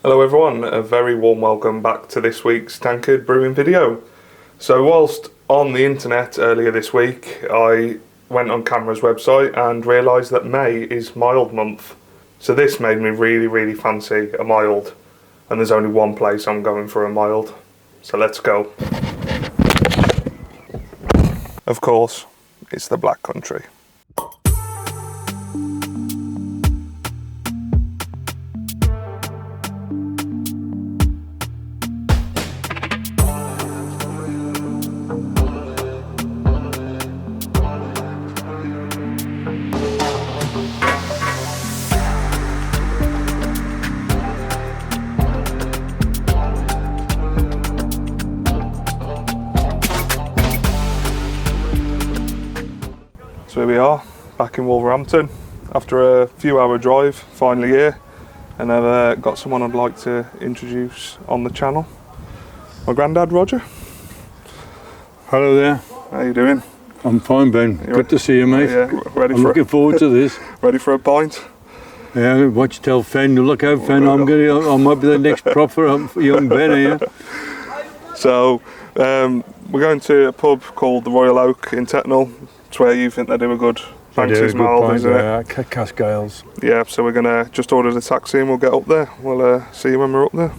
Hello everyone, a very warm welcome back to this week's Tankard Brewing video. So whilst on the internet earlier this week, I went on Camera's website and realised that May is mild month. So this made me really fancy a mild, and there's only one place I'm going for a mild. So let's go. Of course, it's the Black Country. So here we are, back in Wolverhampton, after a few hour drive, finally here, and I've got someone I'd like to introduce on the channel. My Grandad Roger. Hello there. How you doing? I'm fine, Ben. Good to see you, mate. Yeah, ready I'm looking forward to this. Ready for a pint? Yeah, watch tell Fen, look out Fen, I might be the next prop for young Ben here. So, we're going to a pub called the Royal Oak in Tettenhall. It's where you think they do a good Banks's mild, isn't it? Cascales. Yeah, so we're going to just order the taxi and we'll get up there. We'll see you when we're up there.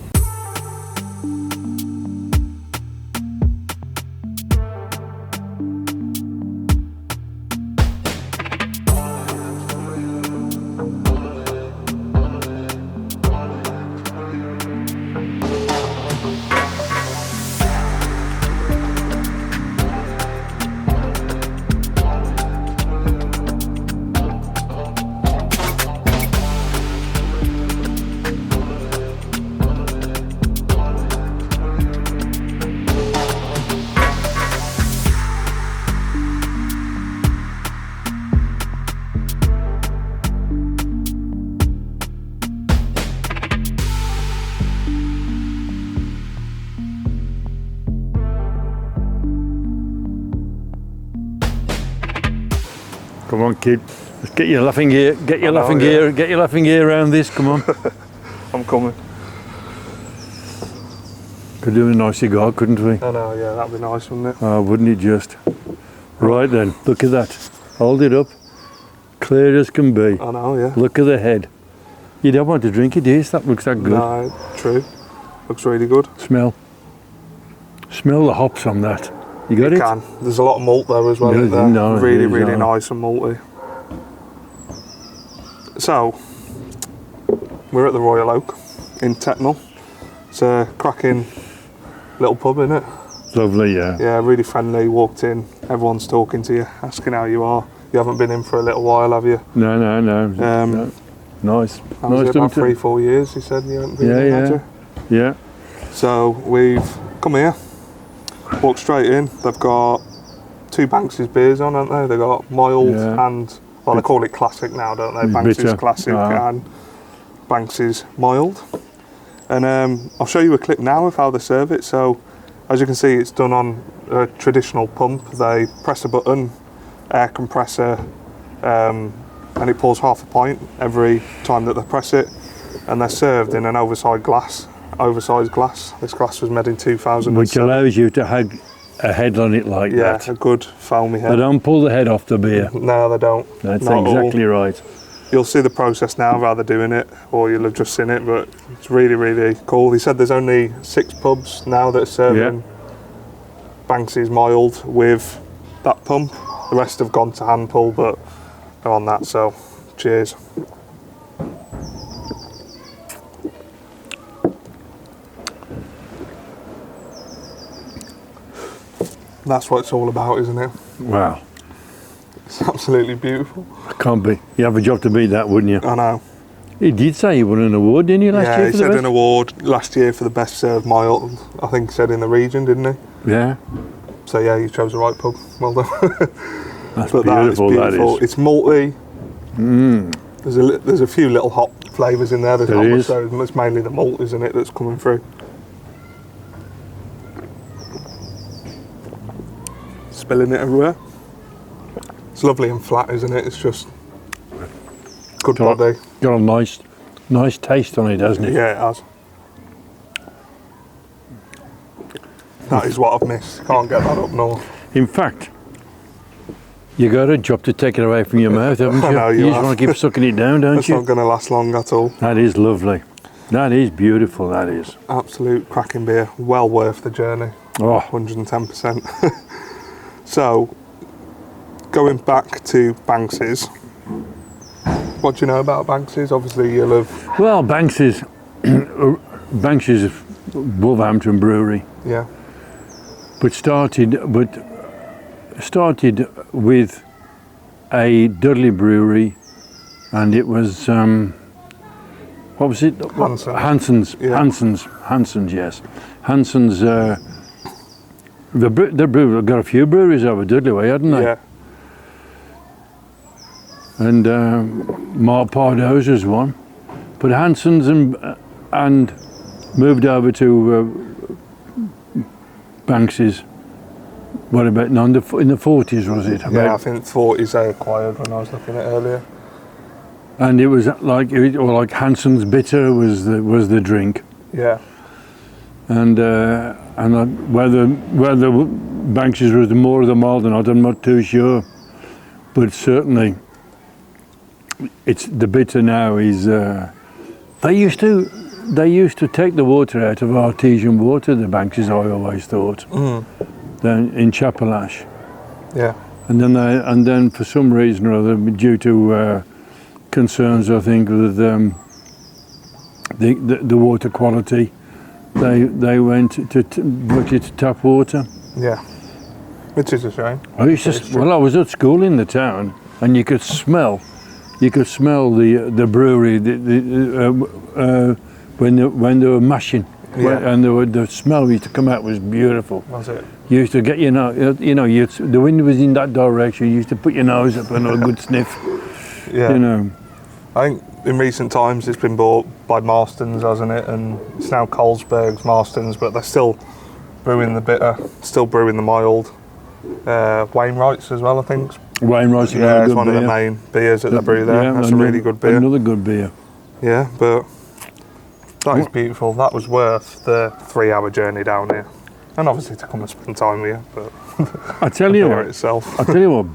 Come on, kid. Let's get your laughing gear. Get your laughing gear around this. Come on. I'm coming. Could do a nice cigar, couldn't we? I know, yeah, that'd be nice, wouldn't it? Oh, wouldn't it just? Right then, look at that. Hold it up. Clear as can be. I know, yeah. Look at the head. You don't want to drink it, do you? That looks that good. No, true. Looks really good. Smell the hops on that. You got it? Can. There's a lot of malt there as well, isn't there? No, really nice and malty. So, we're at the Royal Oak in Tettenhall. It's a cracking little pub, isn't it? Lovely, yeah. Yeah, really friendly. Walked in, everyone's talking to you, asking how you are. You haven't been in for a little while, have you? No. No. Nice. Nice. About 3-4 years, you said you haven't been in, had you? Yeah. So we've come here, walked straight in. They've got two Banks's beers on, haven't they? They've got mild and, well, they call it classic now, don't they? Banks's bitter. Classic and Banks's mild. And I'll show you a clip now of how they serve it. So, as you can see, it's done on a traditional pump. They press a button, air compressor, and it pours half a pint every time that they press it. And they're served in an oversized glass. This glass was made in 2007. Which allows you to have a head on it like that. Yeah, a good foamy head. They don't pull the head off the beer. No, they don't. That's Not exactly right. You'll see the process now rather doing it, or you'll have just seen it, but it's really cool. He said there's only 6 pubs now that are serving Banks's mild with that pump. The rest have gone to hand pull, but they're on that, so cheers. That's what it's all about, isn't it? Wow. It's absolutely beautiful. It can't be. You have a job to beat that, wouldn't you? I know. He did say he won an award, didn't he, last year? Yeah, he said an award last year for the best served mild, I think he said in the region, didn't he? Yeah. So yeah, you chose the right pub. Well done. That's but beautiful, that is. It's malty. There's a few little hop flavours in there. There's not much, so it's mainly the malt, isn't it, that's coming through. Spilling it everywhere. It's lovely and flat, isn't it? It's just good body. Got a nice taste on it, hasn't it? Yeah, it has. That is what I've missed. Can't get that up north. In fact, you got a job to take it away from your mouth, haven't you? I know you just have. want to keep sucking it down, don't It's you? not going to last long at all. That is lovely. That is beautiful, that is. Absolute cracking beer. Well worth the journey. Oh, 110%. So, going back to Banks's, what do you know about Banks's? Obviously, you'll have. well, Banks is Wolverhampton brewery, Yeah. but started with a Dudley brewery, and it was what was it? Hanson's. Yeah. Hanson's, yes. Hanson's. The brewery got a few breweries over Dudley way, hadn't they? Yeah. And Mark Pardo's was one, but Hanson's and moved over to Banks's. What about in the 40s was it? Yeah, I think 40s they acquired when I was looking at earlier. And it was like Hanson's bitter was the drink, Yeah. and whether Banks's was more of the malt or not, I'm not too sure, but certainly it's the bitter now is. They used to take the water out of artesian water. The Banks's, I always thought, down in Chapelash, Yeah. and then for some reason or other, due to concerns, I think, with the water quality, they went to tap water. Yeah. Which is a shame. I was at school in the town, and you could smell the brewery when they were mashing, Yeah. and the smell used to come out was beautiful. Was it? You used to get the wind was in that direction. You used to put your nose up and a good sniff. Yeah. You know. I think in recent times it's been bought by Marston's, hasn't it? And it's now Carlsberg's, Marston's, but they're still brewing the bitter, still brewing the mild. Wainwright's as well, I think. Wainwright's, Yeah, it's good one beer. of the main beers that they brew there. Yeah, That's a really good beer. Another good beer. Yeah, but that is beautiful. That was worth the 3-hour journey down here. And obviously to come and spend time with you, but I tell you beer what, itself.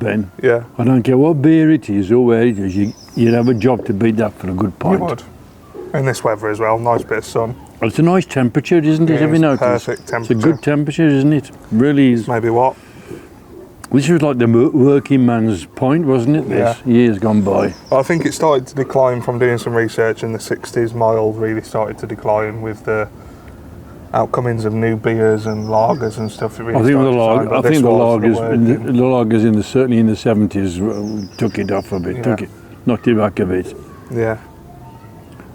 Ben. Yeah, I don't care what beer it is or where it is. You'd have a job to beat that for a good pint. you would. In this weather as well, nice bit of sun. It's a nice temperature, isn't it? Have you noticed? Perfect temperature. It's a good temperature, isn't it? Really is. Maybe what? This was like the working man's pint, wasn't it? This years gone by. I think it started to decline from doing some research in the 60s. Mild really started to decline with the outcomings of new beers and lagers and stuff. It really I think the started to decline, but this was the lagers certainly in the 70s took it off a bit, knocked it back a bit. Yeah,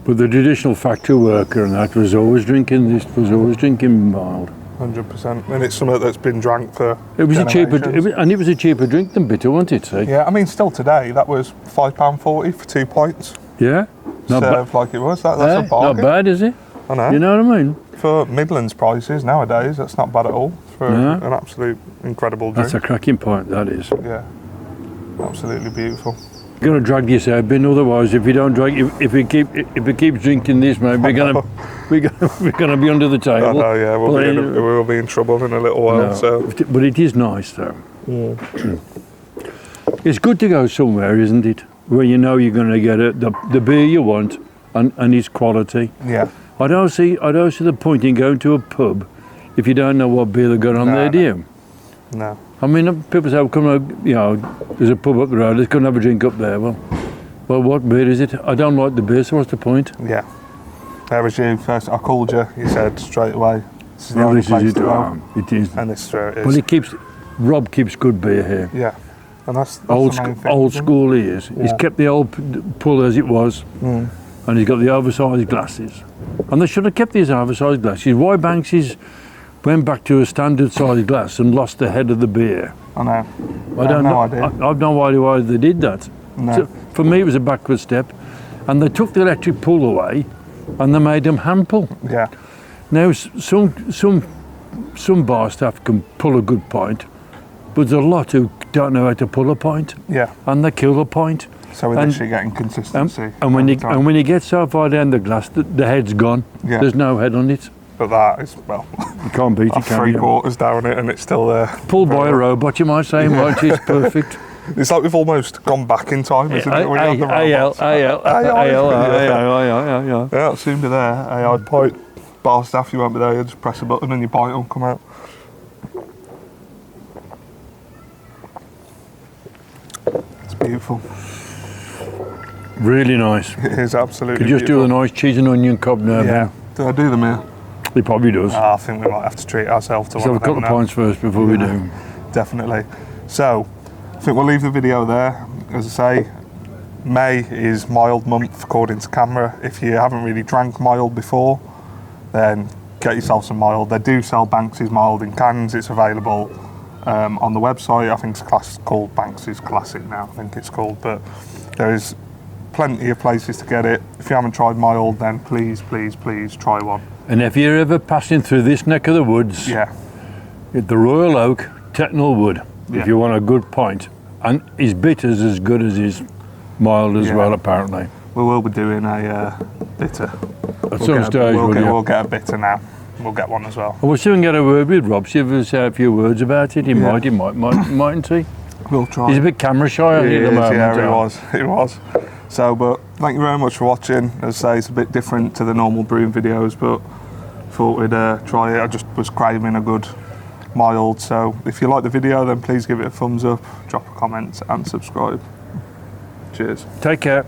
But the traditional factory worker and that was always drinking mild. 100%. And it's something that's been drank for It was generations. it was a cheaper drink than bitter, wasn't it? See? Yeah, I mean, still today, that was £5.40 for 2 pints. Yeah. Served like it was. That's a Not bargain. bad, is it? I know. You know what I mean? For Midlands prices nowadays, that's not bad at all. For No. an absolute incredible drink. That's a cracking point, that is. Yeah, absolutely beautiful. You're gonna drag this out, bin. Otherwise, if you don't drag, if we keep drinking this, mate, we're gonna be under the table. I know, yeah, we'll be in trouble in a little while. No, So, but it is nice, though. It's good to go somewhere, isn't it? Where you know you're going to get the beer you want and its quality. yeah, I don't see the point in going to a pub if you don't know what beer they've got on there, do you? no, I mean, people say, there's a pub up the road, let's go and have a drink up there. Well, what beer is it? I don't like the beer, so what's the point? yeah. There was you first. I called you. You said straight away, "This is the Well, only this place is to it. go." It is. And this is where it is. Well, Rob keeps good beer here. Yeah, and that's Old the main thing, old isn't it? school he is. He's Yeah. kept the old pull as it was, and he's got the oversized glasses. And they should have kept these oversized glasses. Why Banks's went back to a standard size glass and lost the head of the beer? I know. I don't know. idea. I've no idea why they did that. No. So for me, it was a backward step, and they took the electric pull away, and they made them hand pull. Yeah, Now some bar staff can pull a good pint, but there's a lot who don't know how to pull a pint, yeah. and they kill a pint. So we're And- literally getting consistency. And when all you the time. get so far down the glass, the head's gone. Yeah. There's no head on it. but that is, well, You can't beat it, can three you? quarters down it and it's still there. Pulled by a robot, you might say, right? It's perfect. It's like we've almost gone back in time, isn't it? When you have the robots. Yeah, it'll soon be there. AI pint. Bar staff, you won't be there, you just press a button and your pint will come out. It's beautiful. Really nice. It is absolutely Could just do a nice cheese and onion cob now. Yeah. Do I do them here? He probably does. I think we might have to treat ourselves to Let's have one a couple of of them pints first before we do. Definitely. So, I think we'll leave the video there. As I say, May is mild month according to camera. If you haven't really drank mild before, then get yourself some mild. They do sell Banks's mild in cans. It's available on the website. I think it's called Banks's Classic now, I think it's called. But there is plenty of places to get it. If you haven't tried mild, then please, please, please try one. And if you're ever passing through this neck of the woods, Yeah. at the Royal Oak, Tettenhall Wood, Yeah. if you want a good pint. And his bitter's as good as his mild as Yeah. well, apparently. We will be doing a bitter. At some stage, We'll get a bitter now. We'll get one as well. We'll soon get a word with Rob, see if he'll say a few words about it. He mightn't he? We'll try. He's a bit camera shy at the moment. Yeah, he was. So, but thank you very much for watching. As I say, it's a bit different to the normal brewing videos, but thought we'd try it. I just was craving a good mild. So if you like the video, then please give it a thumbs up, drop a comment and subscribe. Cheers. Take care.